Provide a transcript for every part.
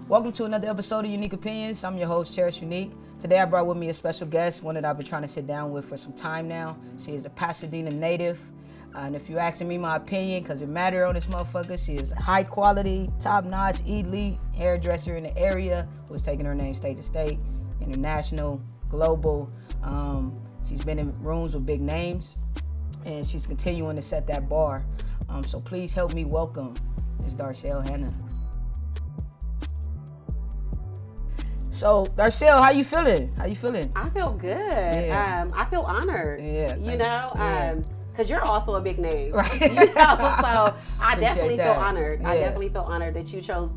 Welcome to another episode of Unique Opinions. I'm your host, Cherish Unique. Today I brought with me a special guest, one that I've been trying to sit down with for some time now. She is a Pasadena native. And if you're asking me my opinion, because it matters on this motherfucker, she is a high quality, top-notch, elite hairdresser in the area who's taking her name state to state, international, global. She's been in rooms with big names, and she's continuing to set that bar. So please help me welcome Ms. Darshell Hannah. So, Darshell, how you feeling? How you feeling? I feel good. Yeah. I feel honored. Yeah. You know, yeah. Because you're also a big name. Right. You know, so I definitely that. feel honored. Yeah. I definitely feel honored that you chose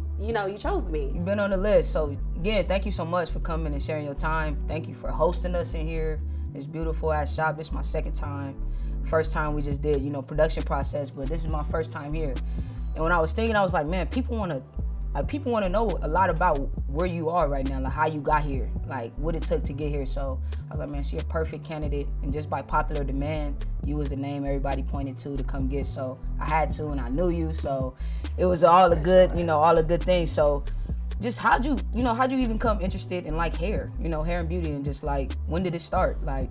me. You've been on the list. So, again, thank you so much for coming and sharing your time. Thank you for hosting us in here. This beautiful ass shop. This is my second time. First time we just did, production process, but this is my first time here. And when I was thinking, I was like, man, people want to know a lot about where you are right now, like how you got here, like what it took to get here. So I was like, man, she a perfect candidate. And just by popular demand, you was the name everybody pointed to come get. So I had to, and I knew you. So it was all a good things. So just how'd you even come interested in like hair, hair and beauty, and just like, when did it start? Like,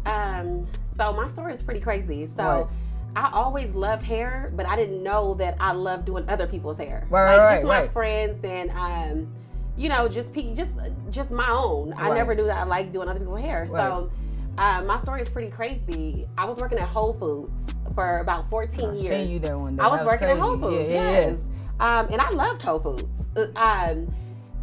so my story is pretty crazy. So right. I always loved hair, but I didn't know that I loved doing other people's hair. Right, my friends and just my own. Right. I never knew that I liked doing other people's hair. Right. So my story is pretty crazy. I was working at Whole Foods for about 14 years. I seen you there one day. I was working crazy. at Whole Foods, yes. And I loved Whole Foods.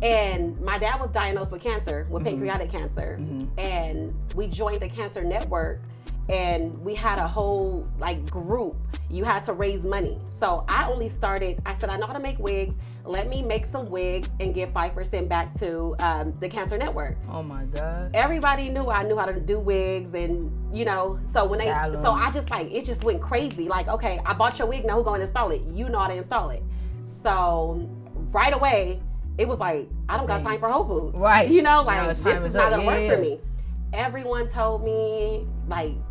And my dad was diagnosed with cancer, with pancreatic cancer. Mm-hmm. And we joined the cancer network, and we had a whole group. You had to raise money. So I said, I know how to make wigs. Let me make some wigs and give 5% back to the cancer network. Oh my God. Everybody knew I knew how to do wigs, and so when it just went crazy. Like, okay, I bought your wig, now who's going to install it? You know how to install it. So right away, it was like, I don't got time for Whole Foods. Right. This is not gonna work for me. Everyone told me,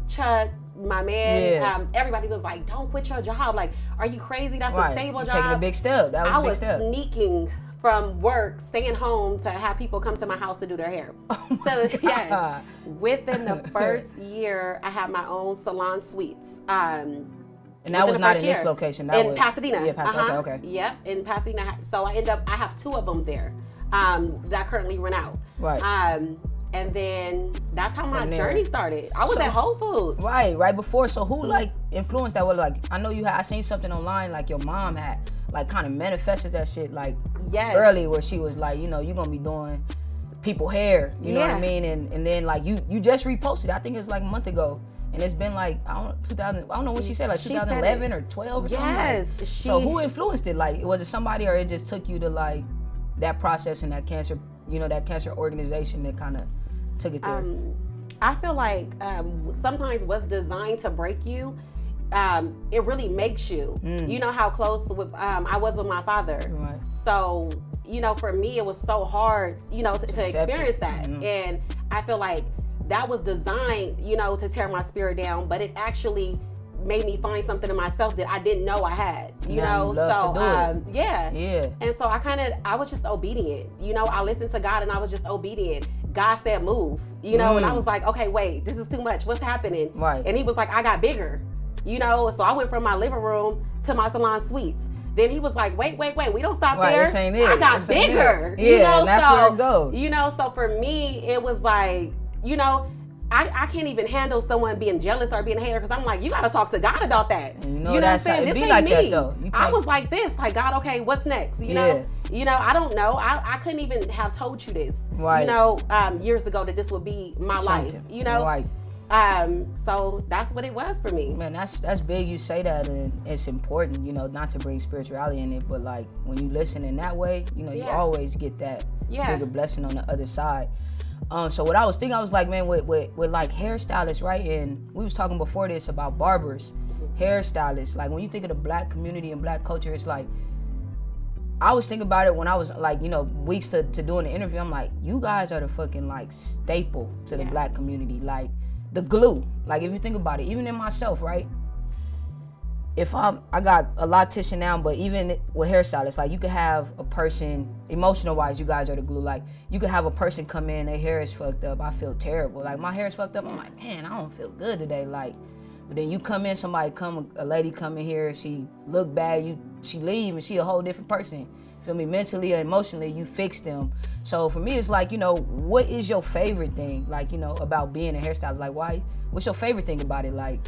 Chuck, my man, everybody was like, don't quit your job. Like, are you crazy? That's a stable job. Taking a big step. That was a big step. I was sneaking from work, staying home to have people come to my house to do their hair. Oh so yes, within the first year, I had my own salon suites. And that was not in this location. That was Pasadena. Yeah, Pasadena. Okay. Yep, in Pasadena. So I have 2 of them there that I currently rent out. Right. And then that's how my journey started. I was at Whole Foods. Right before. So who influenced that? Well, I know I seen something online your mom had kind of manifested that shit early, where she was like, you're gonna be doing people hair. You know what I mean? And then you just reposted. I think it's a month ago. And it's been I don't know what she said, 2011 or 12 or something. Yes. So who influenced it? Was it somebody, or it just took you to that process and that cancer, that cancer organization that kind of took it there? I feel sometimes what's designed to break you, it really makes you. You know how close I was with my father. Right. So, for me, it was so hard, to experience that. Mm-hmm. And I feel that was designed, to tear my spirit down, but it actually made me find something in myself that I didn't know I had, Yeah. And so I was just obedient. I listened to God and I was just obedient. God said move, and I was like, okay, wait, this is too much. What's happening? Right. And he was like, I got bigger, so I went from my living room to my salon suites. Then he was like, wait, we don't stop there. This ain't it. I got bigger. Yeah, and that's where it goes. So for me, it was I can't even handle someone being jealous or being a hater, because I'm like, you got to talk to God about that. You know what I'm saying? This be ain't like me. that though. I was like this, God, okay, what's next? I don't know. I couldn't even have told you this, years ago, that this would be my life, Right. So that's what it was for me. Man, that's big you say that, and it's important, not to bring spirituality in it, but when you listen in that way, you always get that bigger blessing on the other side. So what I was thinking, I was like, man, with hairstylists, right? And we was talking before this about barbers, hairstylists. When you think of the black community and black culture, it's I was thinking about it when I was weeks to doing the interview. I'm like, you guys are the fucking staple to the black community, the glue. If you think about it, even in myself, right? if I got a loctician now, but even with hairstylists, like you could have a person, emotional wise, you guys are the glue. Like you could have a person come in, their hair is fucked up. I feel terrible. Like my hair is fucked up. I'm like, man, I don't feel good today. Like, but then you come in, a lady come in here, she look bad, she leave and she a whole different person. Feel me? Mentally or emotionally, you fix them. So for me, it's like, you know, what is your favorite thing? Like, you know, about being a hairstylist? Like, what's your favorite thing about it? Like,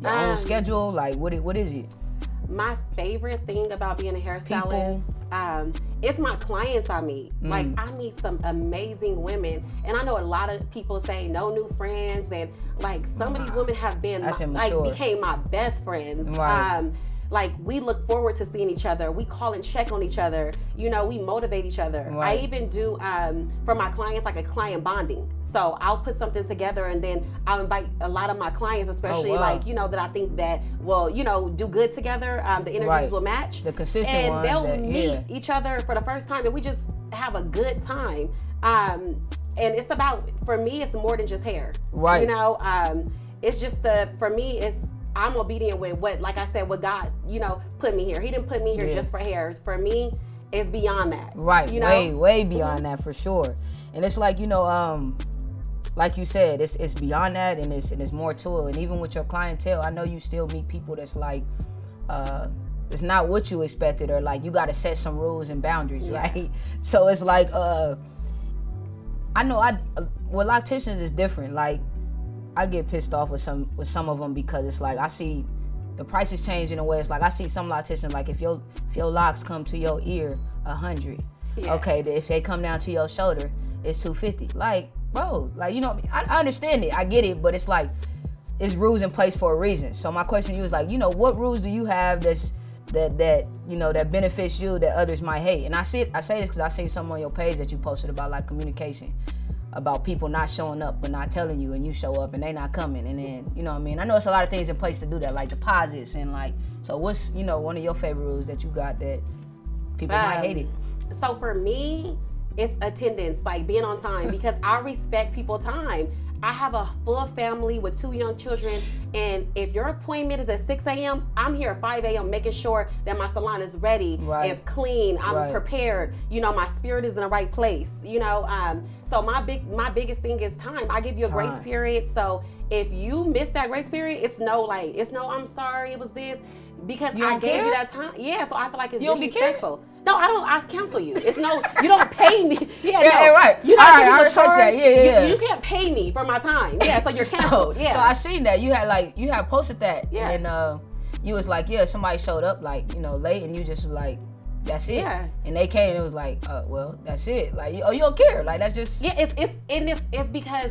your own schedule? Like, what is it? My favorite thing about being a hairstylist, it's my clients I meet. Like, I meet some amazing women, and I know a lot of people say no new friends, and like some of these women have been became my best friends. Right. Like we look forward to seeing each other. We call and check on each other. You know, we motivate each other. Right. I even do for my clients like a client bonding. So I'll put something together and then I'll invite a lot of my clients, especially like, you know, that I think that will, you know, do good together. The energies will match. The consistent and ones. And they'll meet each other for the first time and we just have a good time. And it's about, for me, it's more than just hair. Right. You know, it's just for me, I'm obedient with what God, you know, put me here. He didn't put me here just for hair. For me, it's beyond that. Right, you know? way beyond that for sure. And it's like, you know, like you said, it's beyond that and it's more to it. And even with your clientele, I know you still meet people that's like, it's not what you expected, or like you got to set some rules and boundaries, right? So it's like, I know with locticians it's different. Like, I get pissed off with some of them because it's like I see the prices change in a way. It's like I see some locticians, like if your locks come to your ear, 100. Okay, if they come down to your shoulder, it's 250. Like, bro, like, you know, I understand it, I get it, but it's like it's rules in place for a reason. So my question to you is like, you know, what rules do you have that you know that benefits you that others might hate? And I say this because I seen something on your page that you posted about like communication. About people not showing up but not telling you, and you show up and they not coming, and then, you know what I mean? I know it's a lot of things in place to do that, like deposits and like, so what's, you know, one of your favorite rules that you got that people might hate it? So for me, it's attendance, like being on time, because I respect people's time. I have a full family with 2 young children, and if your appointment is at 6 a.m., I'm here at 5 a.m. making sure that my salon is ready, it's clean, I'm prepared, you know, my spirit is in the right place, you know. So my biggest thing is time. I give you a grace period. So if you miss that grace period, it's no I'm sorry, it was this, because I gave you that time. Yeah, so I feel like it's disrespectful. No, I don't. I cancel you. It's no. You don't pay me. Right. You don't I respect that. You can't pay me for my time. Yeah, so you're canceled. So I seen that you had posted that. Yeah. And you was like, somebody showed up like, you know, late, and you just was like, that's it. Yeah. And they came and it was like, well, that's it. Like, you don't care. Like, that's just. Yeah. It's because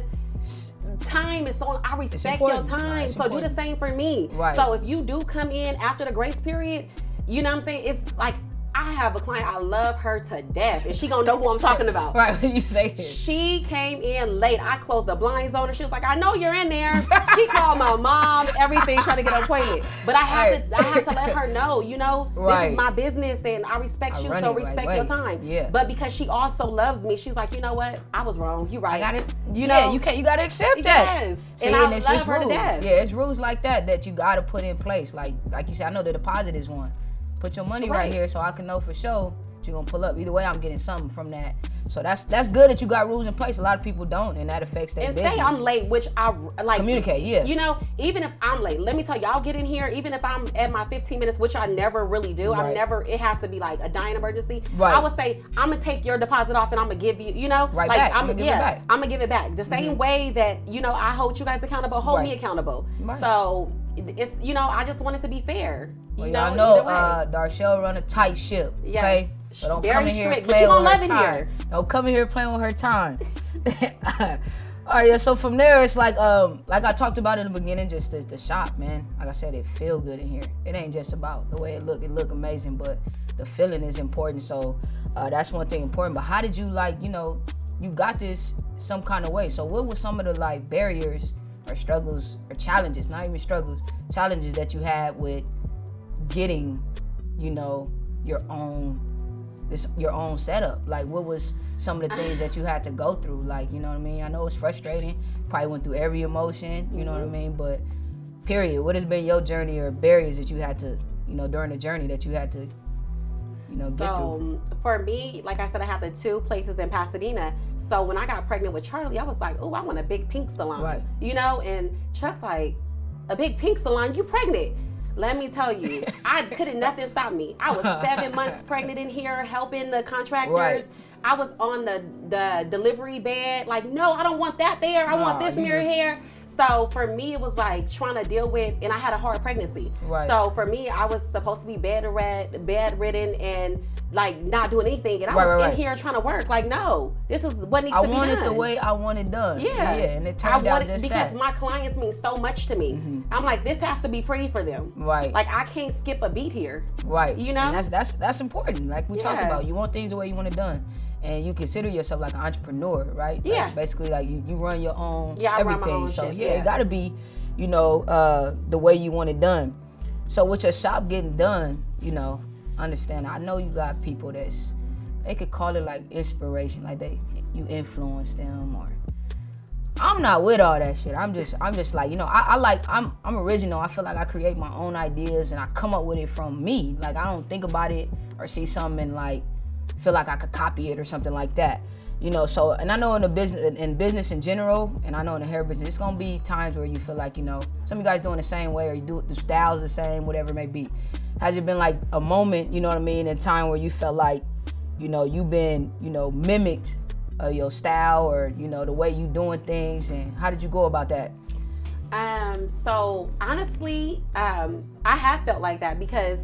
time is so. I respect your time. So do the same for me. Right. So if you do come in after the grace period, you know what I'm saying? It's like, I have a client, I love her to death, and she gonna know who I'm talking about. Right, when you say this. She came in late. I closed the blinds on her. She was like, I know you're in there. She called my mom, everything, trying to get an appointment. But I have to let her know, you know, this is my business, and I respect you, so respect your time. Yeah. But because she also loves me, she's like, you know what? I was wrong. You right. I got it. You know, you gotta accept that. Yes. See, and it's just rules. Yeah, it's rules like that you gotta put in place. Like you said, I know the deposit is one. Put your money right here so I can know for sure that you're gonna pull up. Either way, I'm getting something from that. So that's good that you got rules in place. A lot of people don't, and that affects their business. And say I'm late, which I like. Communicate, yeah. You know, even if I'm late, let me tell you, I'll get in here, even if I'm at my 15 minutes, which I never really do. Right. It has to be like a dying emergency. Right. I would say, I'm gonna take your deposit off and I'm gonna give you, you know, right, like back. I'm gonna give it back. The same way that, you know, I hold you guys accountable, hold me accountable. Right. So it's, you know, I just want it to be fair. Well, y'all know Darshell run a tight ship. Okay? Yes. So don't Very come in here strict, playing with her time. Here. Don't come in here playing with her time. All right, yeah, so from there, it's like I talked about in the beginning, just the shop, man. Like I said, it feel good in here. It ain't just about the way it look amazing, but the feeling is important. So that's one thing important. But how did you, like, you know, you got this some kind of way. So what were some of the, like, barriers or struggles or challenges, not even struggles, challenges that you had with getting, you know, your own setup? Like, what was some of the things that you had to go through? Like, you know what I mean? I know it's frustrating. Probably went through every emotion, you know what I mean? But period. What has been your journey or barriers that you had to, during the journey that you had to, get through? For me, like I said, I have the 2 places in Pasadena. So when I got pregnant with Charlie, I was like, oh, I want a big pink salon. Right. And Chuck's like, a big pink salon? You pregnant? Let me tell you, nothing stop me. I was 7 months pregnant in here helping the contractors. Right. I was on the delivery bed. Like, no, I don't want that there. I want this mirror here. So for me, it was like trying to deal with, and I had a hard pregnancy. Right. So for me, I was supposed to be bedridden and like not doing anything. And I was in here trying to work. Like, no, this is what needs to be done. I want it the way I want it done. Yeah. And it turned out just because that. my clients mean so much to me. I'm like, this has to be pretty for them. Right. Like, I can't skip a beat here. Right. And that's important. Like we talked about, you want things the way you want it done. And you consider yourself like an entrepreneur, right? Yeah. Like basically, like you run your own I everything. run my own so shit, it gotta be, the way you want it done. So with your shop getting done, understand. I know you got people they could call it like inspiration, like you influence them, or I'm not with all that shit. I'm just like, I'm original. I feel like I create my own ideas and I come up with it from me. Like I don't think about it or see something and like feel like I could copy it or something like that. So, and I know in business in general, and I know in the hair business, it's gonna be times where you feel like, some of you guys doing the same way, or you do the styles the same, whatever it may be. Has it been like a moment, a time where you felt like, you've been, mimicked your style or, the way you doing things, and how did you go about that? So honestly, I have felt like that because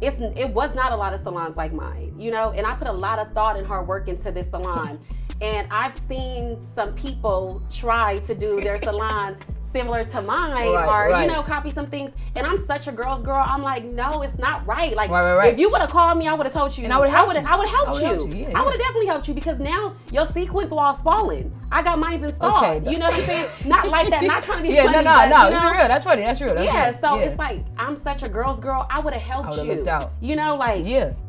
it was not a lot of salons like mine, and I put a lot of thought and hard work into this salon. And I've seen some people try to do their salon similar to mine, or copy some things. And I'm such a girl's girl. I'm like, no, it's not right. Like, if you would have called me, I would have told you. And I would have helped you. I would have definitely helped you, because now your sequence wall's falling. I got mine installed. Okay. You know what I'm saying? Not like that. Not trying to be funny. No. It's real. That's funny. That's real. So it's like, I'm such a girl's girl. I would have helped you. I would have looked out.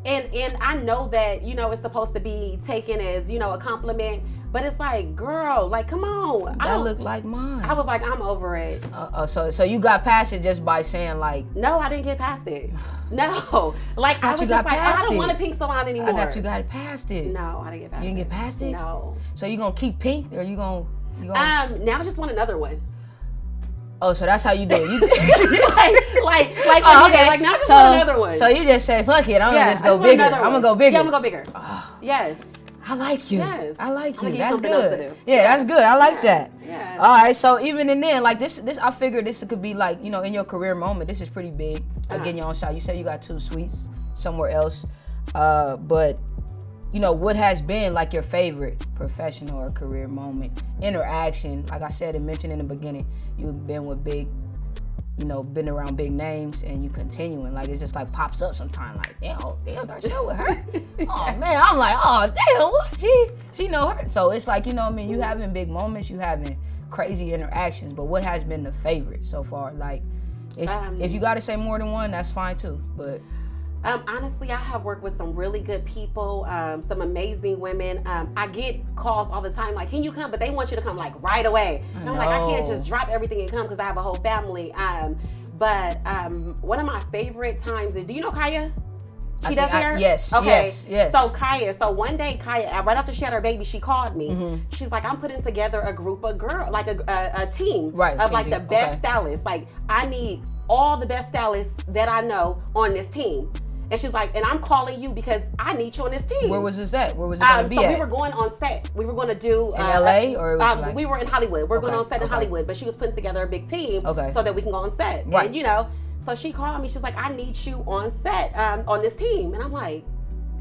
And I know that, it's supposed to be taken as, a compliment. But it's like, girl, like, come on. That look like mine. I was like, I'm over it. So you got past it just by saying like... No, I didn't get past it. No. Like, I was just like, I don't want a pink salon anymore. I thought you got past it. No, I didn't get past it. You didn't get past it? No. So you gonna keep pink, or you gonna... Now I just want another one. Oh, so that's how you do it. You like now I just want another one. So you just say, fuck it, I'm gonna just go bigger. I'm gonna go bigger. Yeah, I'm gonna go bigger. Yes. I like you. Yes. I like you. That's good. Yeah, that's good. I like that. Yeah. All right. So even in then, like this, I figured this could be like, in your career moment. This is pretty big. Getting your own shop. You said you got 2 suites somewhere else, but what has been like your favorite professional or career moment, interaction? Like I said and mentioned in the beginning, you've been with big. Been around big names, and you continuing, like it just like pops up sometime, like damn, Darshell with her. Oh man, I'm like, oh damn, what she know her. So it's like, you having big moments, you having crazy interactions, but what has been the favorite so far? Like if you gotta say more than one, that's fine too, but honestly, I have worked with some really good people, some amazing women. I get calls all the time like, can you come? But they want you to come like right away. And I'm like, I can't just drop everything and come because I have a whole family. But one of my favorite times is, do you know Kaya? She does hair? Yes. Okay. Yes. So Kaya, one day Kaya, right after she had her baby, she called me. Mm-hmm. She's like, I'm putting together a group of girls, like a team of like the best stylists. Like, I need all the best stylists that I know on this team. And she's like, and I'm calling you because I need you on this team. Where was this at? Where was it going to be at? So we were going on set. We were going to do... in LA? Or it was we were in Hollywood. We're going on set in Hollywood. But she was putting together a big team so that we can go on set. Right. And, so she called me. She's like, I need you on set on this team. And I'm like,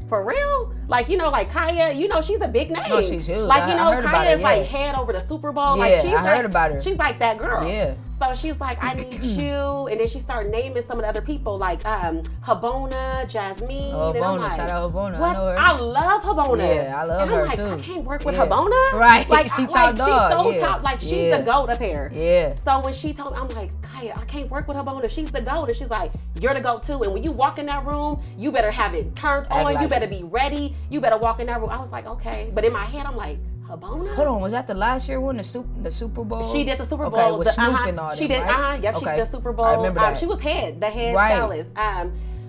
for real? Like, like Kaya, she's a big name. No, she's huge. Like, Kaya is like head over the Super Bowl. Yeah, like, I heard about her. She's like that girl. Yeah. So she's like, I need you. And then she started naming some of the other people, like Habona, Jasmine. Oh, and I'm Habona. like, Shout out Habona. What? I know her. I love Habona. Yeah, I love and her I'm like, too. I can't work with Habona. Right. Like, She top dog. She's so top. Like, she's the GOAT up here. Yeah. So when she told me, I'm like, Kaya, I can't work with Habona. She's the GOAT. And she's like, you're the GOAT too. And when you walk in that room, you better have it turned on. You better be ready. You better walk in that room. I was like, okay. But in my head, I'm like, Habona? Hold on, was that the last year one, the Super Bowl? She did the Super Bowl. Okay, with Snoop and all that, She did, right? Yep, Okay. she did the Super Bowl. I remember that. She was the Hair-Stylist.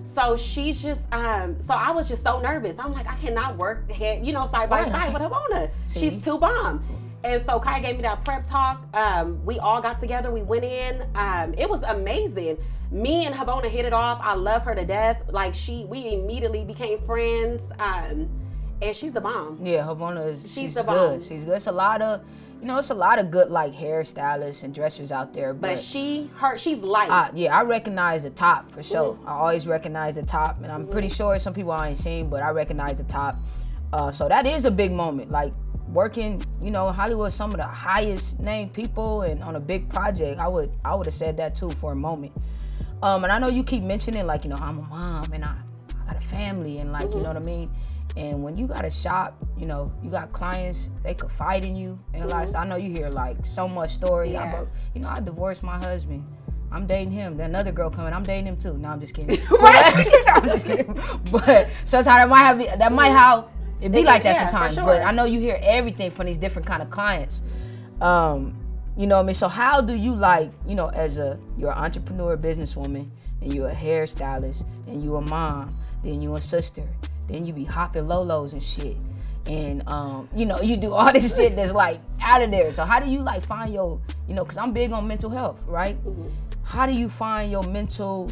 So she's just, so I was just so nervous. I'm like, I cannot work side by side with Habona. See? She's too bomb. And so Kai gave me that prep talk. We all got together. We went in. It was amazing. Me and Habona hit it off. I love her to death. Like we immediately became friends. And she's the bomb. Yeah, Habona she's the good. bomb. She's good. It's a lot of, it's a lot of good like hairstylists and dressers out there. But she's light. I recognize the top for sure. Mm-hmm. I always recognize the top, and I'm pretty sure some people I ain't seen, but I recognize the top. So that is a big moment. Like working, Hollywood, some of the highest named people, and on a big project, I would have said that too for a moment. And I know you keep mentioning like, I'm a mom and I got a family and like, you know what I mean? And when you got a shop, you got clients, they confide in you and a lot of stuff. I know you hear like so much story. Yeah. I divorced my husband. I'm dating him. Then another girl coming, I'm dating him too. No, I'm just kidding. Right. I'm just kidding. But sometimes that might how it be like that yeah, sometimes. for sure. But I know you hear everything from these different kind of clients. You know what I mean? So how do you as you're an entrepreneur, businesswoman, and you're a hairstylist, and you a mom, then you a sister, then you be hopping lolos and shit. And you do all this shit that's like out of there. So how do you find your, cause I'm big on mental health, right? Mm-hmm. How do you find your mental,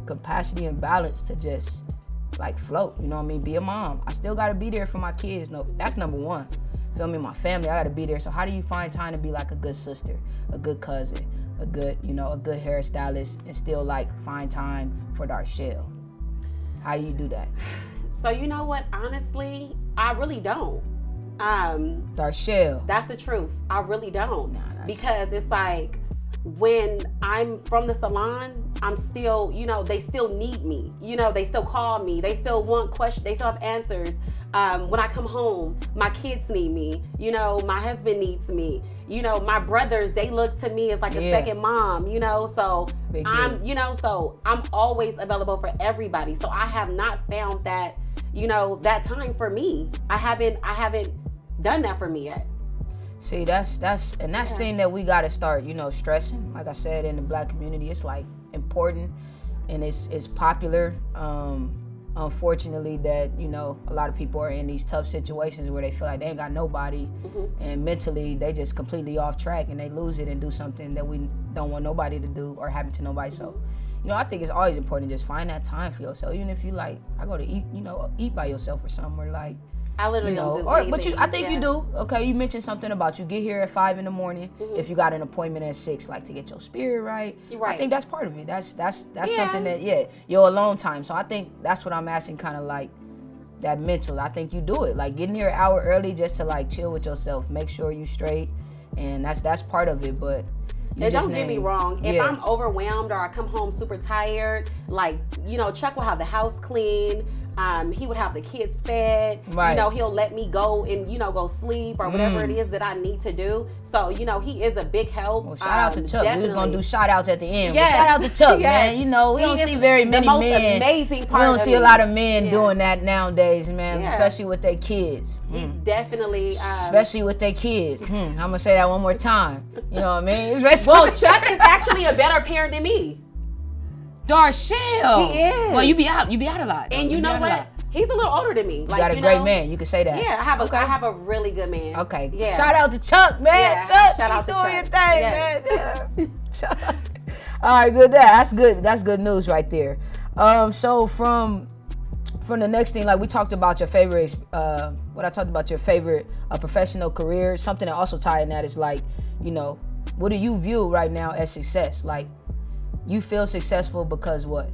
capacity and balance to just float, be a mom? I still gotta be there for my kids. No, that's number one. Feel me? My family, I gotta be there. So how do you find time to be like a good sister, a good cousin, a good, a good hairstylist, and still find time for Darshell? How do you do that? So you know what? Honestly, I really don't. Darshell. That's the truth. I really don't. Nah, because it's like when I'm from the salon, I'm still, they still need me. They still call me. They still want questions. They still have answers. When I come home, my kids need me. My husband needs me. My brothers, they look to me as like a second mom, so so I'm always available for everybody. So I have not found that, that time for me. I haven't done that for me yet. See, that's thing that we gotta start, stressing. Like I said, in the Black community, it's important and it's popular. Unfortunately, that a lot of people are in these tough situations where they feel like they ain't got nobody, and mentally they just completely off track and they lose it and do something that we don't want nobody to do or happen to nobody. So, I think it's always important to just find that time for yourself. Even if you I go to eat, eat by yourself or something, or I literally don't do anything. But I think you do. Okay, you mentioned something about you get here at 5 a.m. If you got an appointment at 6, to get your spirit right. Right. I think that's part of it. That's something that your alone time. So I think that's what I'm asking, kind of that mental. I think you do it. Getting here an hour early just to chill with yourself, make sure you straight, and that's part of it. But don't get me wrong. If I'm overwhelmed or I come home super tired, Chuck will have the house clean. He would have the kids fed. Right. He'll let me go and go sleep or whatever it is that I need to do. So he is a big help. Well, shout out to Chuck. Definitely. We was gonna do shout outs at the end. Yes. But shout out to Chuck, Yes. man. We don't see very many the most men. Amazing part. We don't see a lot of men Yeah. doing that nowadays, man. Yeah. Especially with their kids. He's definitely. Especially with their kids. I'm gonna say that one more time. You know what I mean? Well, Chuck is actually a better parent than me. Darshell. He is. Well, you be out a lot. And you know what? He's a little older than me. You got a great man. You can say that. Yeah, I have a really good man. Okay. Yeah. Shout out to Chuck, man. Yeah, Chuck, shout out you to doing your Chuck. thing, man. Chuck. All right, good. That's good. That's good news right there. So from the next thing, we talked about your favorite. What I talked about your favorite professional career. Something that also tied in that is what do you view right now as success? You feel successful because what?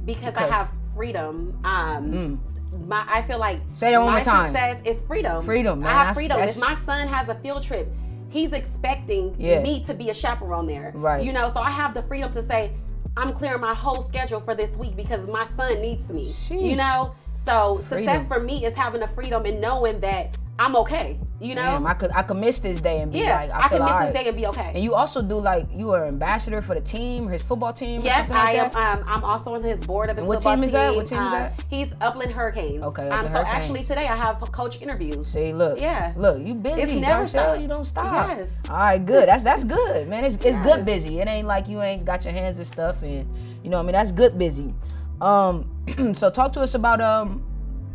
Because I have freedom. I feel like say that one more time. My success is freedom. Freedom, man. I have freedom. If my son has a field trip, he's expecting me to be a chaperone there. Right. So I have the freedom to say, I'm clearing my whole schedule for this week because my son needs me. Sheesh. So Freedom. success for me is having the freedom and knowing that I'm okay. You know, Damn, I could miss this day and be like, I feel can miss all this right. day and be okay. And you also do like, you are ambassador for the team, his football team, or something like that? I am. I'm also on his board of his And football team. What team is that? What team is that? He's Upland Hurricanes. Okay, Upland so Hurricanes. actually today I have coach interviews. See, look, you busy, It's never Darshell, stops. you don't stop. Yes. All right, good. That's good, man. It's good busy. It ain't like you ain't got your hands and stuff, and you know what I mean. That's good busy. So talk to us about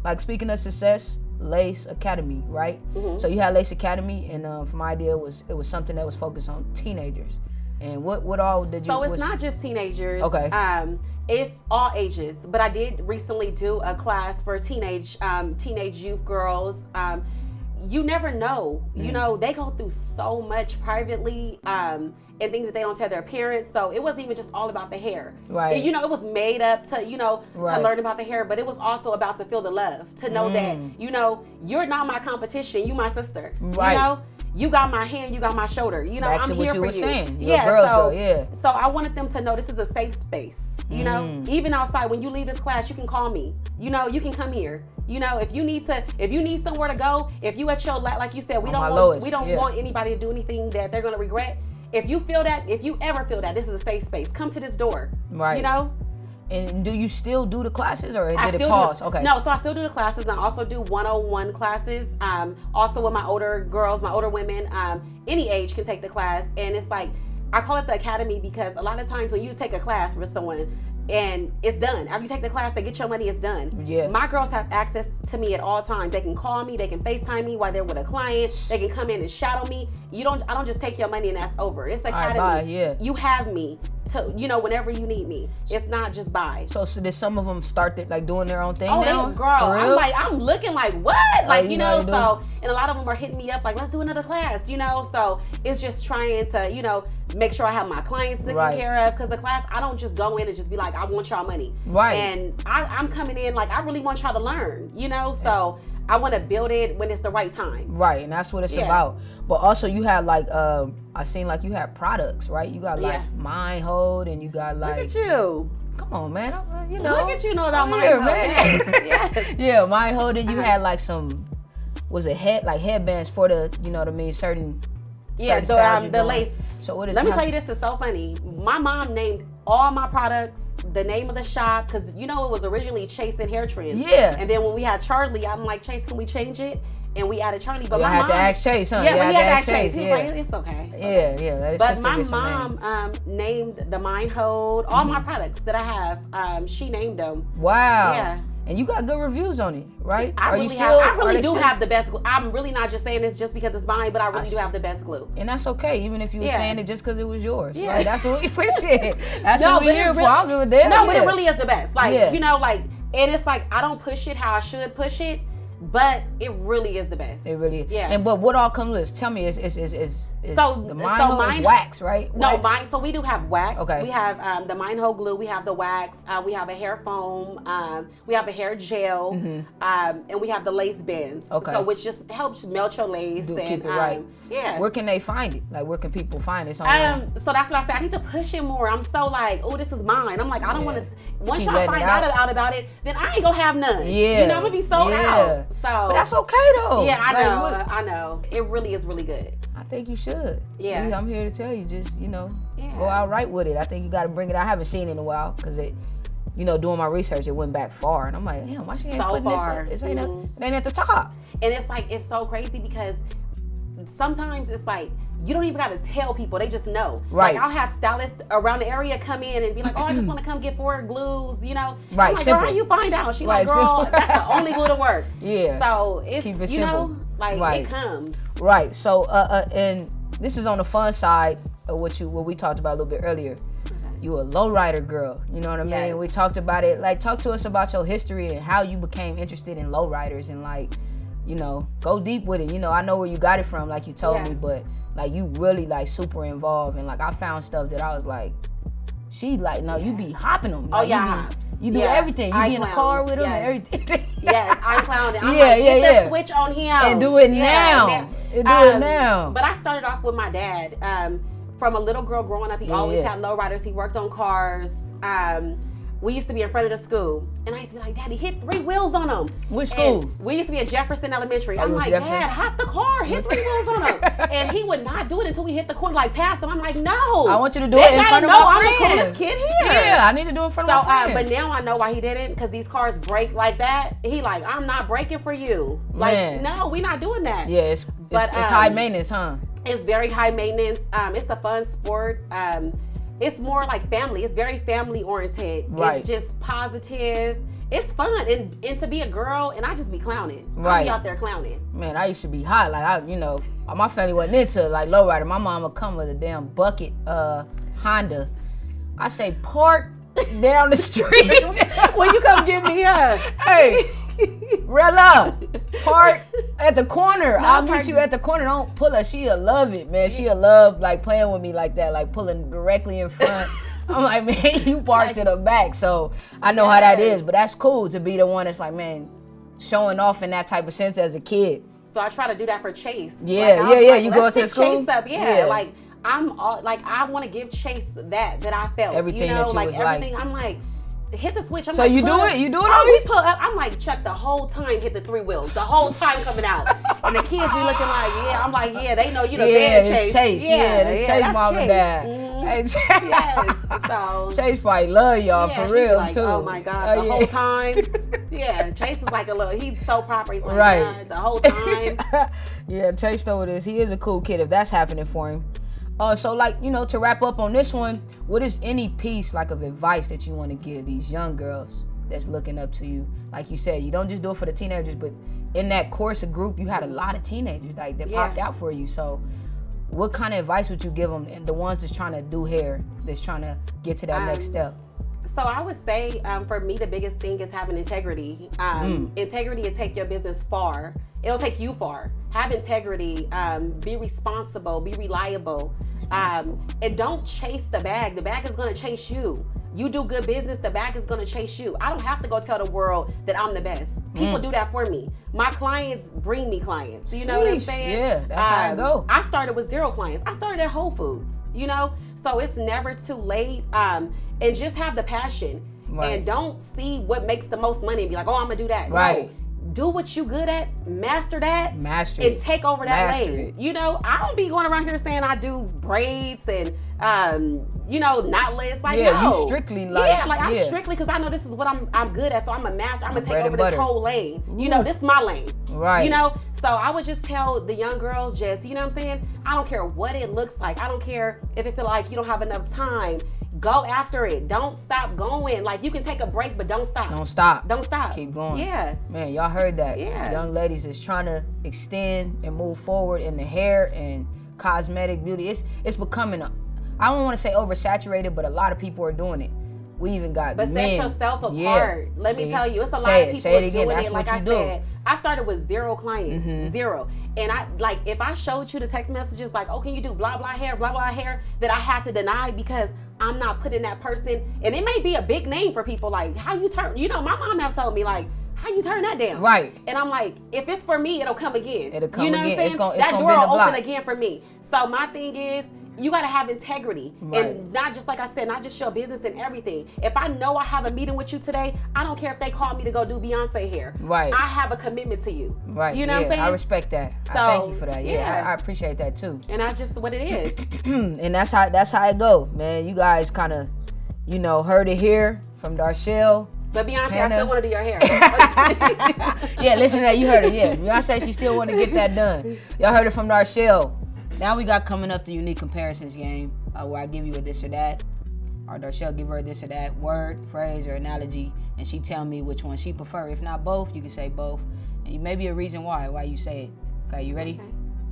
like speaking of success, Lace Academy, right? Mm-hmm. So you had Lace Academy, and from my idea it was something that was focused on teenagers. And what all did you? So it's not just teenagers. Okay. It's all ages. But I did recently do a class for teenage youth girls. You never know. You know, they go through so much privately and things that they don't tell their parents. So it wasn't even just all about the hair. Right. You know, it was made up to, to learn about the hair, but it was also about to feel the love, to know that, you're not my competition, you my sister. Right. You know? You got my hand, you got my shoulder. You know, Back to I'm what here you for were you. saying. You're a girl's girl, yeah. So I wanted them to know this is a safe space. You know, even outside, when you leave this class, you can call me. You know, you can come here. You know, if you need somewhere to go, if you at your like you said, we don't want anybody to do anything that they're gonna regret. If you ever feel that, this is a safe space. Come to this door. Right. You know. And do you still do the classes, or did it pause? Okay. No, so I still do the classes. And I also do 101 classes. Also with my older girls, my older women, any age can take the class. And it's like, I call it the academy because a lot of times when you take a class with someone and it's done, after you take the class, they get your money, it's done. Yeah. My girls have access to me at all times. They can call me, they can FaceTime me while they're with a client. They can come in and shadow me. I don't just take your money and that's over. It's academy. Right, bye, yeah. You have me to, whenever you need me. It's not just bye. So did some of them start like doing their own thing now? Girl, I'm looking like, what? Like, and a lot of them are hitting me up like, let's do another class, so it's just trying to, make sure I have my clients taken care of, because the class, I don't just go in and just be like, I want y'all money. Right. And I'm coming in like, I really want y'all to learn, so I want to build it when it's the right time. Right, and that's what it's about. But also you have like, I seen like you have products, right? You got like Mind Hold, and you got like. Look at you. Come on, man. Look at you know about Mind Hold. Man. Yes. Yeah, Mind Hold, and you had like some, was it headbands for the, what I mean, certain styles the lace. So what is? Let me tell you, this is so funny. My mom named all my products, the name of the shop, because it was originally Chase and Hair Trends. Yeah. And then when we had Charlie, I'm like, Chase, can we change it? And we added Charlie. But you had to ask Chase, huh? Yeah, we had to ask Chase. He was like, it's okay. Yeah. That is but my mom named the Mind Hold, all my products that I have. She named them. Wow. Yeah. And you got good reviews on it, right? I really do have the best glue. I'm really not just saying this just because it's mine, but I really do have the best glue. And that's okay, even if you were saying it just because it was yours, right? That's what we appreciate. That's what we're here for. I don't give a damn. No, but it really is the best. Like, and it's like, I don't push it how I should push it, but it really is the best. It really is. Yeah. But what all comes with this? Tell me, the Mind Hold is wax, right? No, so we do have wax. Okay. We have the Mind Hold glue. We have the wax. We have a hair foam. We have a hair gel. And we have the lace bends. Okay. So which just helps melt your lace. Keep it right. Yeah. Where can they find it? Like, where can people find it? So that's what I said. I need to push it more. I'm so like, oh, this is mine. I'm like, I don't want to. Once y'all find out about it, then I ain't gonna have none. Yeah. I'm gonna be sold out. So. But that's okay though. Yeah, I know. It really is really good. I think you should. Yeah. I'm here to tell you, just, go out right with it. I think you got to bring it out. I haven't seen it in a while because it, doing my research, it went back far. And I'm like, damn, why she ain't putting far. This? It ain't at the top. And it's like, it's so crazy because sometimes it's like, you don't even got to tell people. They just know. Right. Like, I'll have stylists around the area come in and be like, oh, I just want to come get 4 glues, Right, I'm like, simple. girl, how you find out? She like, girl, that's the only glue to work. Yeah. So it's, keep it simple. It comes. Right. So, and this is on the fun side of what we talked about a little bit earlier. You a lowrider girl, you know what I mean? Yes. We talked about it. Like, talk to us about your history and how you became interested in lowriders and like, go deep with it. I know where you got it from, like you told me, but like you really like super involved, and like I found stuff that I was like, she like, no, you be hopping them. Like, you do everything. You be in the car with them and everything. Yes, I'm clowning. I'm hit the switch on him. And do it now. Do it now. But I started off with my dad. From a little girl growing up, he always had lowriders. He worked on cars. we used to be in front of the school, and I used to be like, Daddy, hit 3 wheels on them. Which school? And we used to be at Jefferson Elementary. Oh, I'm like, Jefferson? Dad, hop the car, hit 3 wheels on them. And he would not do it until we hit the corner, like past him. I'm like, no. I want you to do it in front of my I'm friends. the coolest kid here. Yeah, I need to do it in front of my friends. But now I know why he didn't, because these cars break like that. He like, I'm not braking for you. Like, Man. no, we not doing that. Yeah, it's high maintenance, huh? It's very high maintenance. It's a fun sport. It's more like family. It's very family oriented. Right. It's just positive. It's fun, and to be a girl, and I just be clowning. Right. I be out there clowning. Man, I used to be hot. Like my family wasn't into like lowrider. My mom would come with a damn bucket Honda. I say park down the street. When you come get me up. Hey, Rella, park at the corner. No, I'll meet you at the corner. Don't pull her. She'll love it, man. She'll love like playing with me like that, like pulling directly in front. I'm like, man, you parked to the back, so I know how that is. But that's cool to be the one that's like, man, showing off in that type of sense as a kid. So I try to do that for Chase. Yeah, like, You go to school. Chase up, yeah. Like I'm all, like I want to give Chase that I felt. Everything that you like was everything. like. I'm like, hit the switch. I'm So like, you do pull it? You do it Oh, on we it? pull up. I'm like, Chuck, the whole time hit the 3 wheels. The whole time coming out. And the kids be looking like, yeah. I'm like, yeah, they know you the man, Chase. It's Chase. Yeah, it's Chase mom and dad. Yes. So Chase probably love y'all yeah, for real like, too. Oh my God, the whole time. Yeah, Chase is like a little. He's so proper. He's like, Right. yeah, the whole time. Yeah, Chase know it is. He is a cool kid if that's happening for him. So like, to wrap up on this one, what is any piece like of advice that you want to give these young girls that's looking up to you? Like you said, you don't just do it for the teenagers, but in that course of group, you had a lot of teenagers like that popped out for you. So what kind of advice would you give them, and the ones that's trying to do hair, that's trying to get to that next step? So I would say, for me, the biggest thing is having integrity. Integrity will take your business far. It'll take you far. Have integrity. Be responsible. Be reliable. And don't chase the bag. The bag is going to chase you. You do good business, the bag is going to chase you. I don't have to go tell the world that I'm the best. People do that for me. My clients bring me clients. You know what I'm saying? Yeah, that's how I go. I started with 0 clients. I started at Whole Foods, So it's never too late. And just have the passion. Right. And don't see what makes the most money and be like, oh, I'm going to do that. Right. No. Do what you good at, master that, Master and it. take over that Master lane. it. I don't be going around here saying I do braids and knotless. Like, Yeah, no. you strictly like. I'm strictly because I know this is what I'm good at. So I'm a master. I'm gonna take bread over and this butter. whole lane. Ooh. This is my lane. Right. So I would just tell the young girls, just what I'm saying. I don't care what it looks like. I don't care if it feel like you don't have enough time. Go after it. Don't stop going. Like, you can take a break, but don't stop. Don't stop. Don't stop. Keep going. Yeah. Man, y'all heard that. Yeah. Young ladies is trying to extend and move forward in the hair and cosmetic beauty. It's becoming I don't want to say oversaturated, but a lot of people are doing it. We even got But men. set yourself apart. Yeah. Let me tell you, it's a lot Say of it. people Say it again. doing That's it. what Like you I do. said, I started with 0 clients, 0. And if I showed you the text messages like, oh, can you do blah, blah hair, that I had to deny because I'm not putting that person, and it may be a big name for people, like, how you turn, my mom have told me, like, how you turn that down? Right. And I'm like, if it's for me, it'll come again. It'll come you know again. What I'm It's saying? gonna That be door in the will open block. again for me. So my thing is, you gotta have integrity, Right. and not just like I said, not just your business and everything. If I know I have a meeting with you today, I don't care if they call me to go do Beyonce hair. Right. I have a commitment to you. Right. You know what I'm saying? I respect that. So, I thank you for that. yeah. I appreciate that too. And that's just what it is. And that's how it go, man. You guys kind of, heard it here from Darshell. But Beyonce, Hannah. I still want to do your hair. Yeah, listen to that. You heard it. Yeah, Beyonce, she still want to get that done. Y'all heard it from Darshell. Now we got coming up the unique comparisons game, where I give you a this or that, or Darshell give her a this or that word, phrase, or analogy, and she tell me which one she prefer. If not both, you can say both, and maybe a reason why you say it. Okay, you ready? Okay.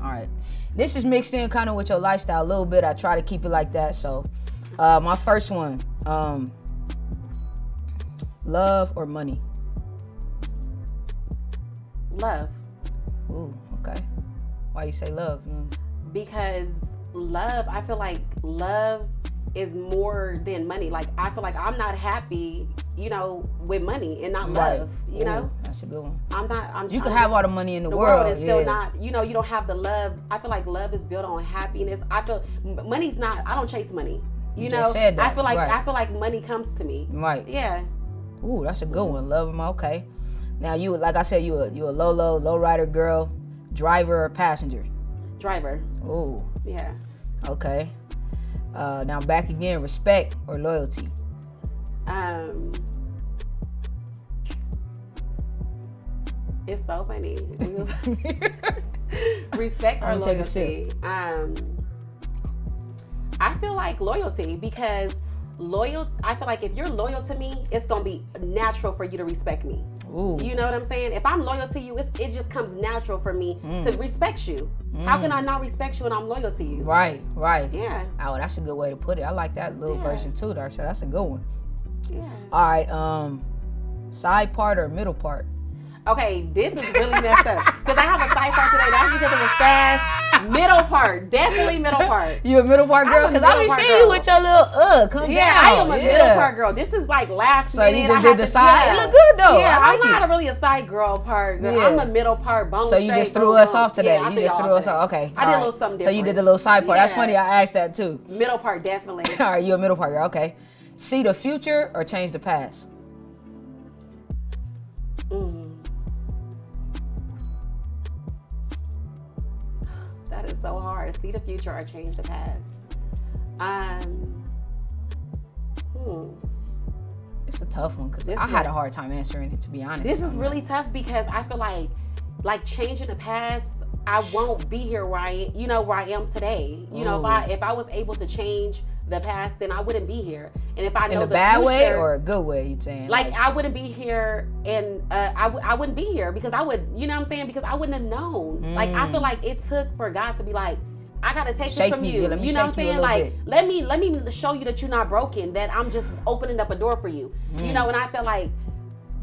All right. This is mixed in kind of with your lifestyle a little bit. I try to keep it like that. So, my first one, love or money? Love. Ooh, okay. Why you say love? Because love, I feel like love is more than money. Like, I feel like I'm not happy, with money and not love, Ooh, that's a good one. You can have all the money in the world world. is still not, you don't have the love. I feel like love is built on happiness. I feel money's not, I don't chase money. You just know, said that. I feel like money comes to me. Right. Yeah. Ooh, that's a good one. Love them. Okay. Now you, like I said, you a lowrider girl, driver or passenger? Driver. Ooh. Yeah. Okay. Now back again, respect or loyalty? It's so funny. Respect or Take a loyalty? sip. I feel like loyalty, because I feel like if you're loyal to me, it's gonna be natural for you to respect me. Ooh. You know what I'm saying? If I'm loyal to you, it just comes natural for me to respect you. How can I not respect you when I'm loyal to you? Right. Yeah. Oh, that's a good way to put it. I like that little version too, Darshell. That's a good one. Yeah. All right. Side part or middle part? Okay, this is really messed up because I have a side part today. That's because it was fast. Middle part, definitely middle part. You a middle part girl? Because I be seeing you with your little come down. Yeah, I am a middle part girl. This is like last minute. So you just did the side. Yeah. It look good though. Yeah, I like I'm not really a side girl part. Girl. Yeah. I'm a middle part bone. So you just threw us off today. Yeah, You just threw us off. Okay. I did a little something different. So you did the little side part. Yeah. That's funny. I asked that too. Middle part, definitely. All right, you a middle part girl. Okay. See the future or change the past? That is so hard. See the future or change the past? It's a tough one because I had a hard time answering it, to be honest. This is really tough because I feel like changing the past, I won't be here where I am today. You know, if I was able to change the past, then I wouldn't be here. And if I know in a the bad future, way or a good way, you saying? Like I wouldn't be here, and I wouldn't be here because I would, you know what I'm saying? Because I wouldn't have known. Like I feel like it took for God to be like, I gotta take this from you. You know what I'm saying? Like let me show you that you're not broken. That I'm just opening up a door for you. You know, and I felt like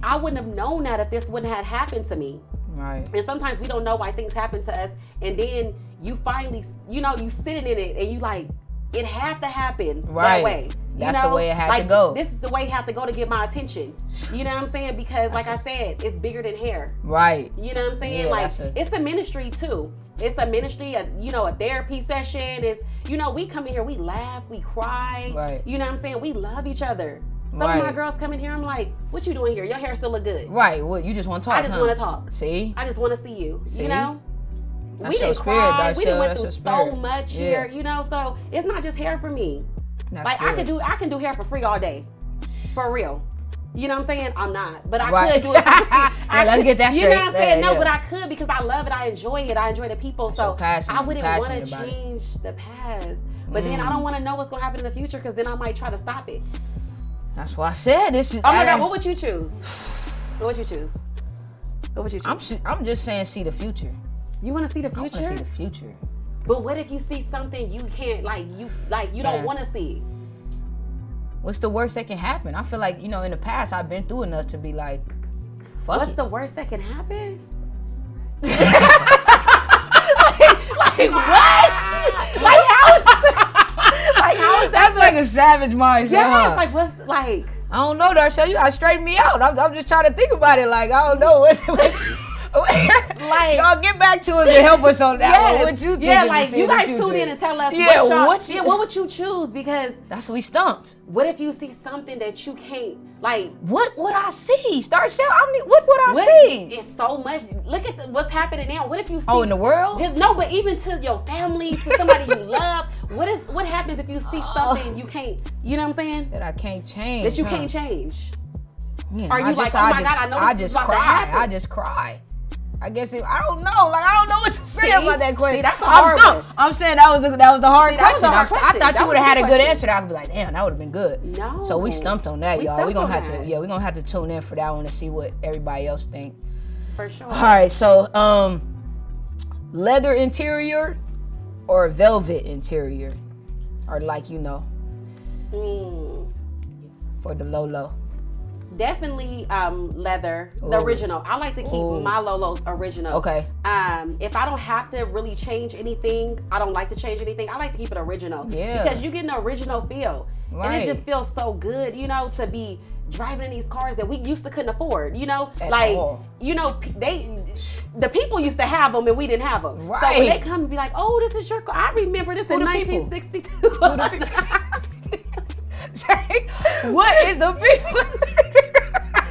I wouldn't have known that if this wouldn't have happened to me. Right. And sometimes we don't know why things happen to us, and then you finally, you sitting in it, and you like, it had to happen that way. That's the way it had to go. This is the way it had to go to get my attention. You know what I'm saying? Because like I said, it's bigger than hair. Right. You know what I'm saying? Yeah, like it's a ministry too. It's a ministry, a therapy session. It's, we come in here, we laugh, we cry. Right. You know what I'm saying? We love each other. Some of my girls come in here, I'm like, what you doing here? Your hair still look good. Right. Well, you just want to talk. I just want to talk. See? I just want to see you. See? You know? That's We your didn't spirit, cry. Darshell. We done went That's through your so spirit. much here, so it's not just hair for me. That's like good. I can do hair for free all day, for real. You know what I'm saying? I'm not, but I could do it. Let's get that straight. You know what I'm saying? Yeah. No, but I could because I love it. I enjoy it. I enjoy the people. That's so passionate. I wouldn't want to Passionate about it. change the past. But then I don't want to know what's gonna happen in the future because then I might try to stop it. That's why I said this is. Oh my God, what would you choose? What would you choose? What would you choose? I'm just saying, see the future. You want to see the I want future? to see the future. But what if you see something you can't, you don't want to see? What's the worst that can happen? I feel like, in the past I've been through enough to be like, fuck What's it. the worst that can happen? like what? How is that? That's like a savage mindset. Yeah, huh? like what's like? I don't know, Darshell. You gotta straighten me out. I'm just trying to think about it. Like, I don't know. Like, y'all get back to us and help us on that one. What you think? Yeah, like you guys tune in and tell us. What would you choose? Because that's what we stumped. What if you see something that you can't like? What would I see, Darshell? What would I see? It's so much. Look at what's happening now. What if you see? Oh, in the world? No, but even to your family, to somebody you love. What happens if you see something you can't? You know what I'm saying? That I can't change. That you can't change. Yeah, Are you like, oh my God, I know this is about to happen? I just cry. I guess I don't know. Like, I don't know what to say about that question. See, that's hard. I'm saying that was a hard question. I thought you would have had a good answer. I could be like, damn, that would have been good. No. So we stumped on that, y'all. We're gonna have to tune in for that one and see what everybody else think. For sure. All right, so leather interior or velvet interior, or like for the low. Definitely leather, the original. I like to keep my Lolos original. Okay. If I don't have to really change anything, I don't like to change anything. I like to keep it original. Yeah. Because you get an original feel. Right. And it just feels so good, to be driving in these cars that we used to couldn't afford, At all. the people used to have them and we didn't have them. Right. So when they come and be like, oh, this is your car. I remember this in 1962. Say, what is the beef?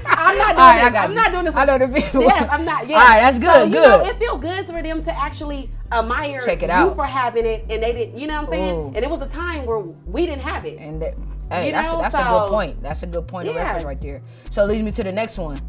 I'm not doing All right, this. I got I'm you. not doing this. I know the people. Yes, I'm not. Yes. All right, that's good. So, you know, good. it feels good for them to actually admire Check it you out. for having it, and they didn't. You know what I'm saying? Ooh. And it was a time where we didn't have it. And that, hey, You that's know, a so- good point. That's a good point of Yeah. reference right there. So it leads me to the next one.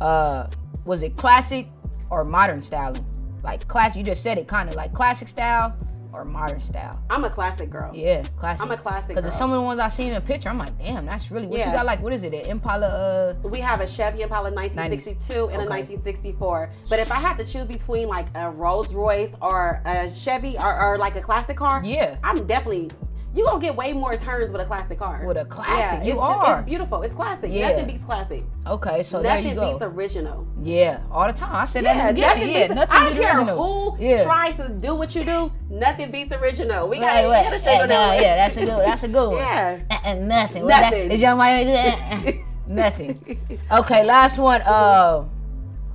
Was it classic or modern styling? Like classic, you just said it, kind of like classic style or modern style. I'm a classic girl. Yeah, classic. I'm a classic Because girl. some of the ones I seen in the picture, I'm like, damn, that's really what you Yeah. got. Like, what is it? An Impala? We have a Chevy Impala 1962 and a Okay. 1964. But if I had to choose between like a Rolls Royce or a Chevy or like a classic car, Yeah. I'm definitely. You gonna get way more turns with a classic car. With a classic, yeah, you it's are. It's beautiful. It's classic. Yeah. Nothing beats classic. Okay, so Nothing there you go. beats original. Yeah, all the time. I said that in the nothing beginning. Yeah, beats. nothing I don't beats care original. who Yeah. tries to do what you do. Nothing beats original. We Wait, gotta shake hey, on no, that. yeah, that's a good one. That's a good one. Yeah. Nothing. Nothing. Is young Miami do that? Nothing. Okay, last one.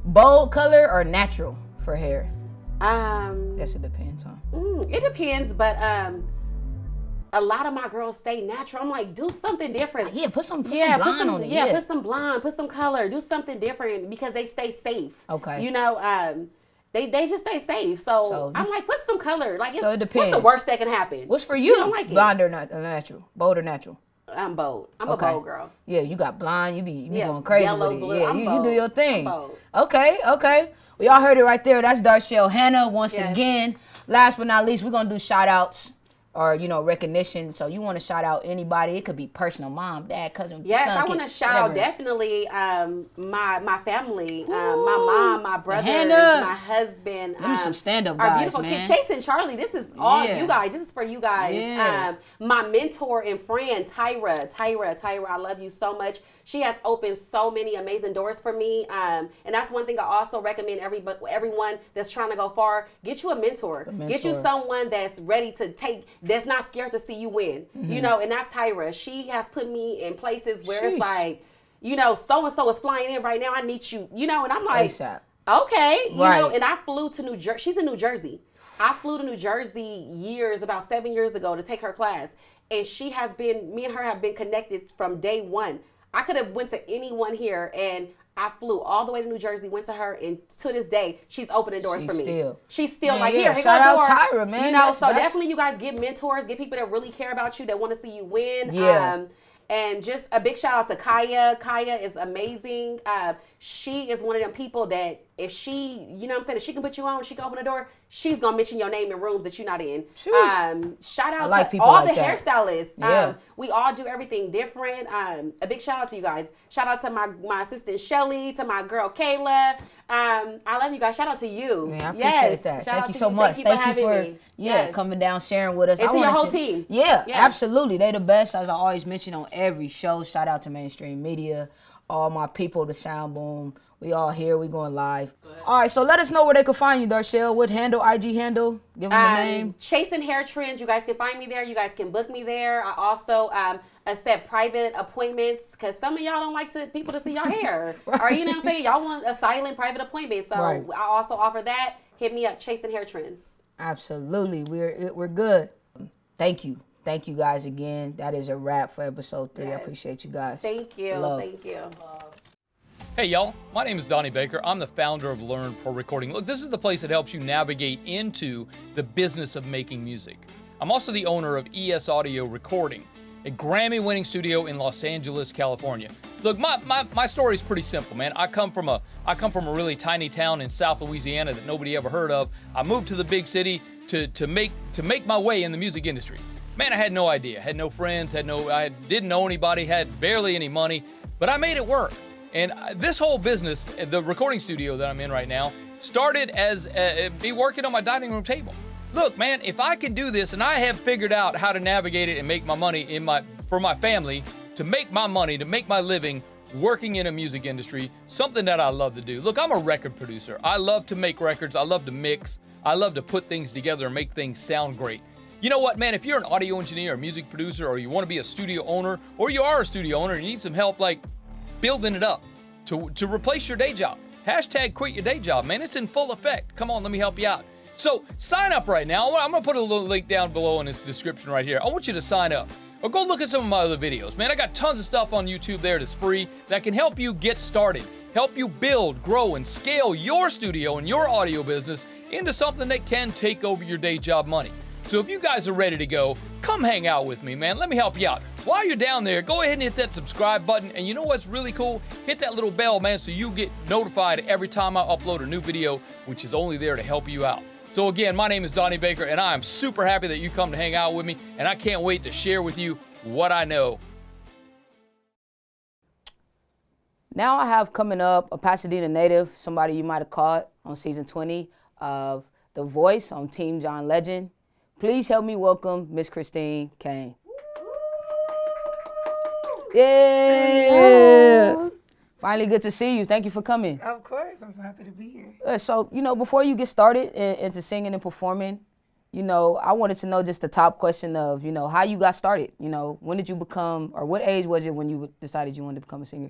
Bold color or natural for hair? Guess it depends, huh? It depends, but a lot of my girls stay natural. I'm like, do something different. Yeah, put some blonde on it. Yeah, put some blonde, put some color, do something different because they stay safe. Okay. You know, they just stay safe. So I'm like, put some color. Like, So it What's depends. the worst that can happen? What's for you? don't like it. Blonde or not natural? Bold or natural? I'm bold. I'm Okay. a bold girl. Yeah, you got blonde. You be Yeah, going crazy yellow, with it. blue, Yeah, I'm you bold. do your thing. I'm bold. Okay. Well, y'all heard it right there. That's Darshell Hannah once Yes. again. Last but not least, we're gonna do shout outs or recognition. So you want to shout out anybody? It could be personal, mom, dad, cousin, Yes, son. I want to shout out definitely my family, my mom, my brothers, Hannahs. my husband. Them are some stand-up our guys, beautiful man. kids, Chase and Charlie. This is all Yeah. you guys. This is for you guys. Yeah. My mentor and friend Tyra, I love you so much. She has opened so many amazing doors for me, and that's one thing I also recommend everyone that's trying to go far. Get you a mentor. Get you someone that's ready to that's not scared to see you win. You know, and that's Tyra. She has put me in places where it's like, so and so is flying in right now. I need you. And I'm like, ASAP. okay, you Right. know. And I flew to New Jersey. She's in New Jersey. I flew to New Jersey about 7 years ago to take her class, and me and her have been connected from day one. I could have went to anyone here, and I flew all the way to New Jersey, went to her, and to this day, she's opening doors for me. She's still Man, like, yeah, here shout go out door. Tyra, man. That's- Definitely you guys get mentors, get people that really care about you, that want to see you win. Yeah. And just a big shout out to Kaya. Kaya is amazing. She is one of them people that if she, if she can put you on, she can open the door, she's going to mention your name in rooms that you're not in. Shout out like to people all like the that. hairstylists. Yeah. We all do everything different. A big shout out to you guys. Shout out to my assistant Shelly, to my girl Kayla. I love you guys. Shout out to you. Man, I appreciate that. Shout Thank out you to so much. Thank you having for me. coming down, sharing with us. And to your wanna whole team. Yeah, Yeah. absolutely. They the best, as I always mention on every show. Shout out to Mainstream Media, all my people, the Sound Boom. We all here. We going live. All right, so let us know where they can find you, Darshell. What handle, IG handle? Give them the name. Chasing Hair Trends. You guys can find me there. You guys can book me there. I also accept private appointments because some of y'all don't like people to see your hair. Right. Or, you know what I'm saying? Y'all want a silent private appointment. So Right. I also offer that. Hit me up, Chasing Hair Trends. Absolutely. We're good. Thank you. Thank you guys again. That is a wrap for episode 3. I Yes. appreciate you guys. Thank you. Love. Thank you. Hey y'all, my name is Donnie Baker. I'm the founder of Learn Pro Recording. Look, this is the place that helps you navigate into the business of making music. I'm also the owner of ES Audio Recording, a Grammy-winning studio in Los Angeles, California. Look, my story is pretty simple, man. I come from a really tiny town in South Louisiana that nobody ever heard of. I moved to the big city to make my way in the music industry. Man, I had no idea, had no friends, I didn't know anybody, had barely any money, but I made it work. And this whole business, the recording studio that I'm in right now, started as me working on my dining room table. Look, man, if I can do this and I have figured out how to navigate it and make my money for my family, to make my money, to make my living working in a music industry, something that I love to do. Look, I'm a record producer. I love to make records. I love to mix. I love to put things together and make things sound great. You know what, man, if you're an audio engineer, a music producer, or you want to be a studio owner, or you are a studio owner and you need some help, like building it up to replace your day job. Hashtag quit your day job, man. It's in full effect. Come on, let me help you out. So sign up right now. I'm going to put a little link down below in this description right here. I want you to sign up. or go look at some of my other videos. Man, I got tons of stuff on YouTube there that's free that can help you get started, help you build, grow, and scale your studio and your audio business into something that can take over your day job money. So if you guys are ready to go, come hang out with me, man. Let me help you out. While you're down there, go ahead and hit that subscribe button. And you know what's really cool? Hit that little bell, man, so you get notified every time I upload a new video, which is only there to help you out. So again, my name is Donnie Baker, and I am super happy that you come to hang out with me, and I can't wait to share with you what I know. Now I have coming up a Pasadena native, somebody you might have caught on season 20 of The Voice on Team John Legend. Please help me welcome Miss Christine Kane. Yeah! Finally good to see you. Thank you for coming. Of course, I'm so happy to be here. So, before you get started into singing and performing, I wanted to know just the top question of, how you got started. When did you become, or what age was it when you decided you wanted to become a singer?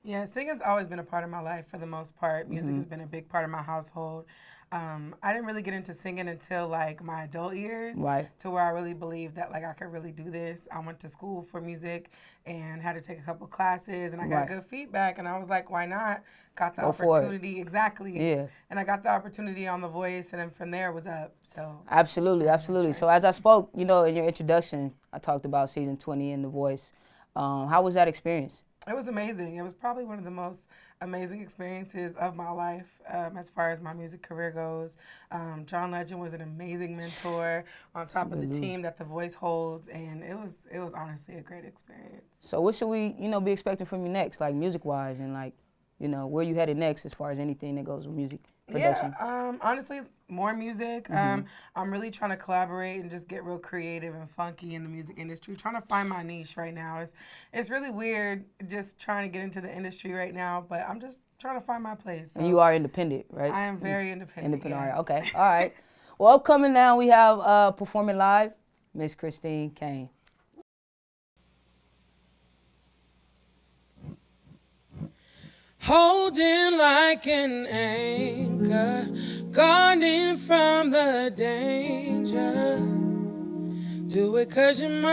Yeah, singing's always been a part of my life for the most part. Music has been a big part of my household. I didn't really get into singing until like my adult years, right? To where I really believed that like I could really do this. I went to school for music and had to take a couple classes, and I got good feedback, and I was like, why not? Got the opportunity, exactly. Yeah. And I got the opportunity on The Voice, and then from there it was up. So absolutely, absolutely. So as I spoke, in your introduction, I talked about season 20 in The Voice. How was that experience? It was amazing. It was probably one of the most amazing experiences of my life as far as my music career goes. John Legend was an amazing mentor on top of the team that The Voice holds, and it was honestly a great experience. So what should we, be expecting from you next, like music-wise, and like, where you headed next as far as anything that goes with music production? Yeah, honestly, more music. I'm really trying to collaborate and just get real creative and funky in the music industry. Trying to find my niche right now. It's really weird just trying to get into the industry right now, but I'm just trying to find my place. So and you are independent, right? I am very independent. Independent, yes. Okay, all right. Well, upcoming now, we have performing live, Miss Christine Kane. Holding like an anchor, guarding from the danger. Do it 'cause you're mine.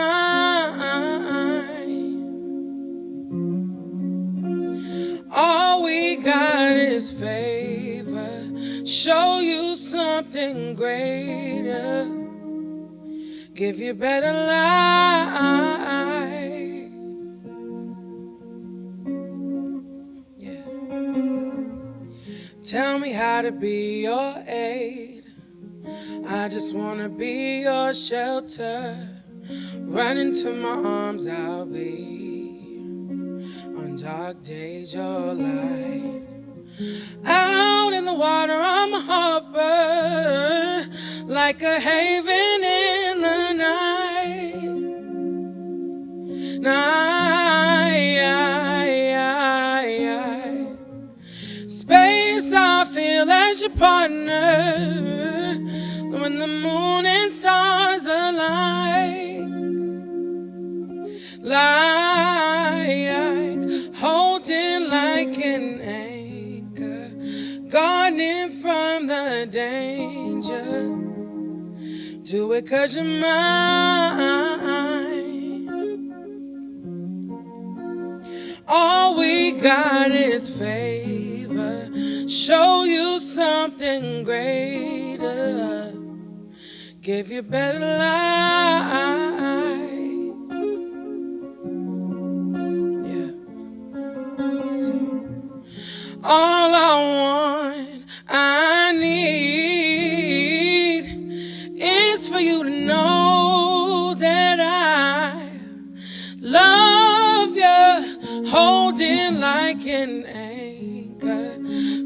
All we got is favor. Show you something greater. Give you better life. Tell me how to be your aid. I just wanna be your shelter. Run into my arms, I'll be. On dark days, your light. Out in the water, I'm a harbor. Like a haven in the night. Space I feel as your partner. When the moon and stars align. Like holding like an anchor. Guarding from the danger. Do it 'cause you're mine. All we got is favor. Show you something greater. Give you better life. Yeah. See. All I want, I need is for you to know that I love you. Holding like an anchor,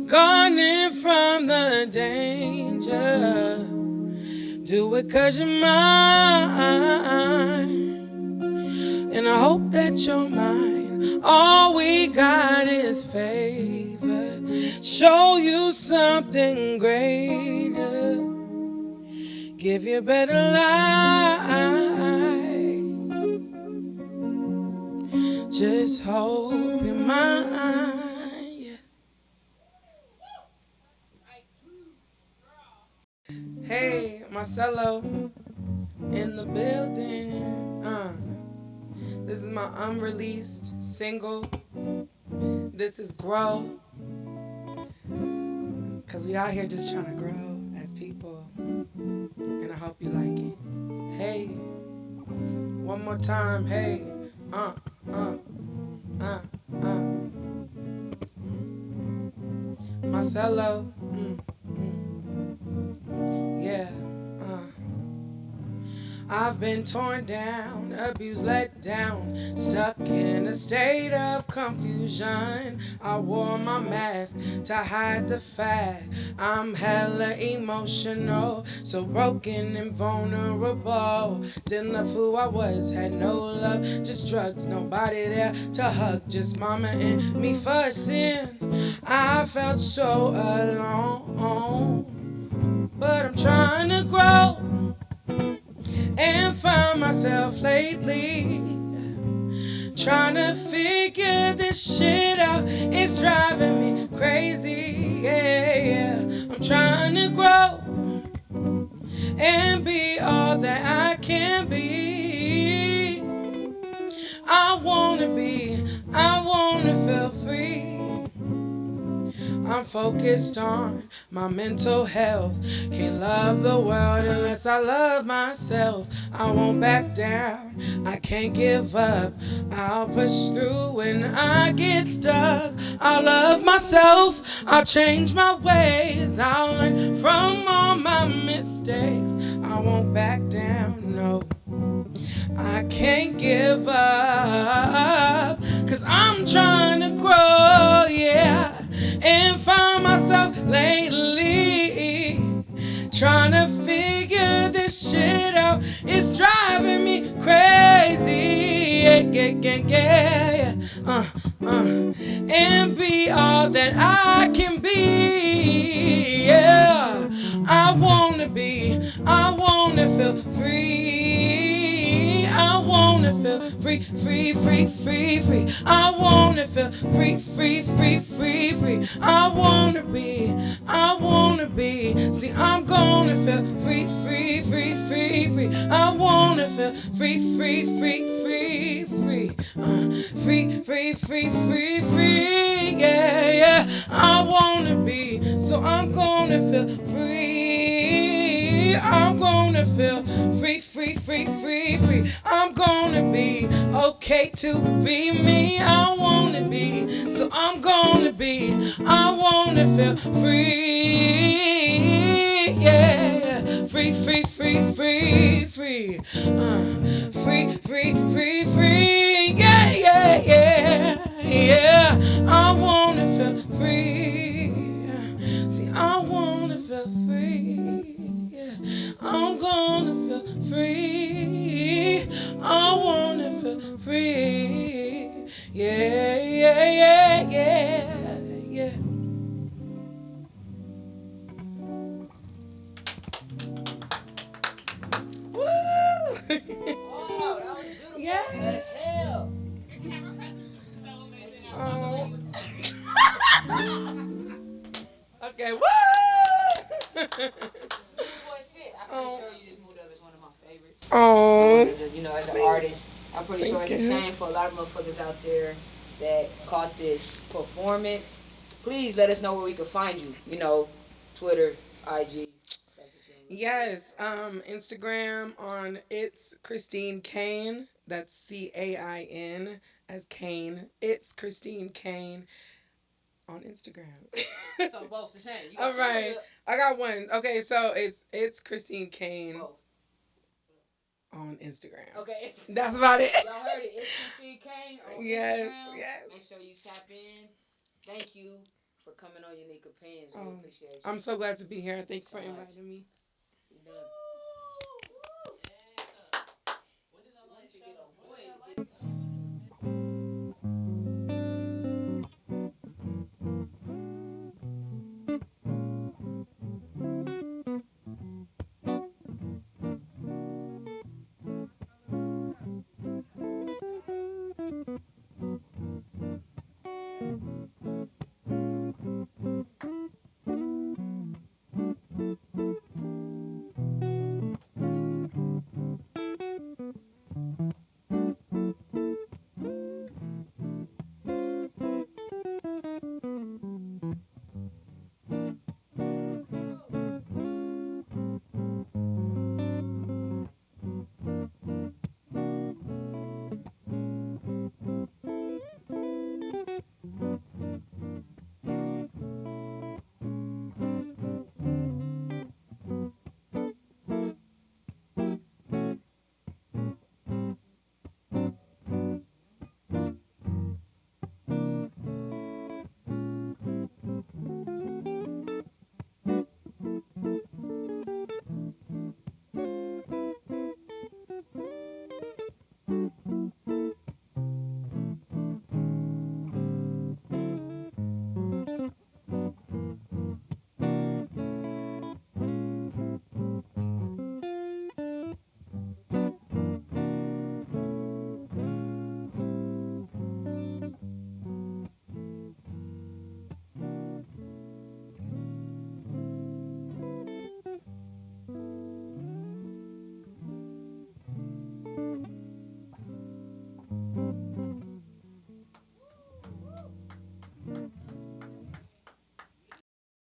guarding from the danger. Do it 'cause you're mine, and I hope that you're mine. All we got is favor. Show you something greater. Give you better life. Just hope you're mine. Yeah. Hey, Marcelo in the building. This is my unreleased single. This is Grow. Cause we out here just trying to grow as people. And I hope you like it. Hey, one more time. Hey, Marcelo. Yeah. I've been torn down, abused, let down, stuck in a state of confusion. I wore my mask to hide the fact I'm hella emotional, so broken and vulnerable. Didn't love who I was, had no love, just drugs, nobody there to hug, just mama and me fussing. I felt so alone, but I'm trying to grow and find myself lately, trying to figure this shit out. It's driving me crazy, yeah. I'm trying to grow and be all that I can be. I wanna feel free. I'm focused on my mental health. Can't love the world unless I love myself. I won't back down, I can't give up. I'll push through when I get stuck. I'll love myself, I'll change my ways. I'll learn from all my mistakes. I won't back down, no. I can't give up, cause I'm trying to grow, yeah, and find myself lately, trying to figure this shit out. It's driving me crazy, yeah. And be all that I can be, yeah. I wanna feel free. I wanna feel free. I wanna feel free. I wanna be. See, I'm gonna feel free. I wanna feel free. Yeah. I wanna be, so I'm gonna feel free. I'm gonna feel free. I'm gonna be okay to be me. I wanna be, so I'm gonna be. I wanna feel free, yeah. Free. Yeah. I wanna feel free. See, I wanna feel free. Yeah. I'm gonna feel free. I wanna feel free. Yeah. Woo! Oh, that was beautiful. Yeah. As hell. Your camera presence is so amazing. I love Okay, woo! Boy, shit. I'm pretty sure you just moved up as one of my favorites. Oh. As an artist, I'm pretty sure it's the same for a lot of motherfuckers out there that caught this performance. Please let us know where we can find you. Twitter, IG. Yes, Instagram on It's Christine Kane. That's CAIN as Kane. It's Christine Kane on Instagram. So both the same. All right, I got one. Okay, so it's Christine Kane on Instagram. Okay, That's about it. Y'all heard it. It's Christine Kane on Yes. Make sure you tap in. Thank you for coming on Unique Opinions. We appreciate you. I'm so glad to be here. Thank you for inviting me. You're done.